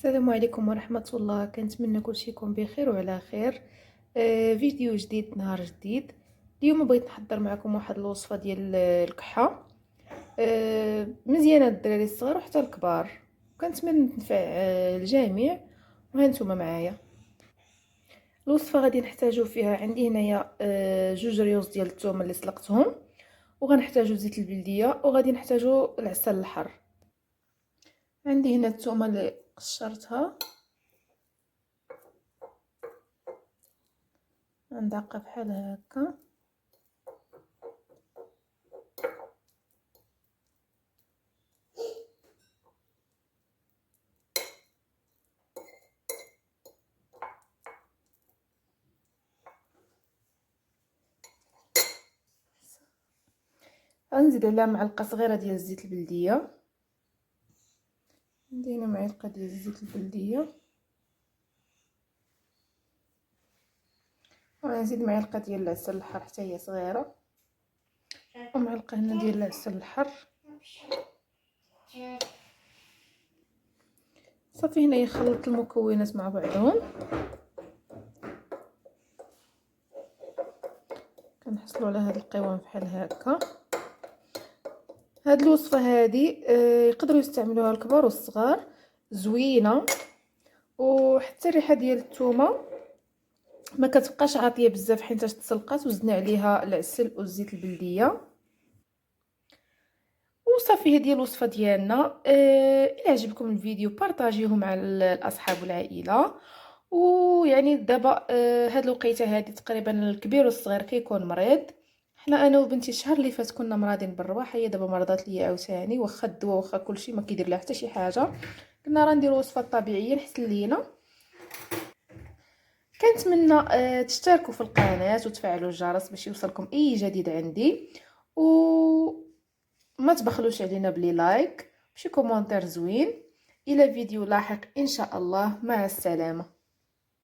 السلام عليكم ورحمة الله. كنتمنى كلشي يكون بخير وعلى خير. فيديو جديد، نهار جديد. اليوم بغيت نحضر معكم واحد الوصفة ديال الكحة. مزيانة الدراري الصغار وحتى الكبار، كنتمنى تنفع الجميع. وهانتوما معايا الوصفة. غادي نحتاجو فيها، عندي هنايا جوج ريوز ديال الثوم اللي سلقتهم، وغنحتاجو زيت البلدية، وغادي نحتاجو العسل الحر. عندي هنا الثومه اللي قشرتها، ندقها بحال هكا. غنزيد عليها معلقه صغيره ديال الزيت البلديه. عندي هنا معلقه ديال الزيت البلديه، وغنزيد معلقه ديال العسل الحر حتى هي صغيره، ومعلقه هنا ديال العسل الحر. صافي هنايا خلطت المكونات مع بعضهم. كنحصلوا على هذا القوام بحال هكا. هاد الوصفه هذه يقدروا يستعملوها الكبار والصغار، زوينه. وحتى الريحه ديال الثومه ما كتبقاش عاطيه بزاف حيت تسلقات وزدنا عليها العسل والزيت البلديه. وصافي هذه الوصفه ديالنا. الى عجبكم الفيديو بارطاجيوه مع الاصحاب والعائله. ويعني دابا هاد الوقيته هذه تقريبا الكبير والصغير كيكون مريض. حنا انا وبنتي الشهر اللي فات كنا مرضين بالرواح، هي دابا مرضات ليا عاوتاني، واخا الدواء واخا كلشي ما كيدير لها حتى شي حاجه. قلنا راه نديرو وصفه طبيعيه نحسن لينا. كنتمنى تشتركوا في القناه وتفعلوا الجرس باش يوصلكم اي جديد عندي. ما تبخلوش علينا بلي لايك، بشي كومونتير زوين. الى فيديو لاحق ان شاء الله، مع السلامه.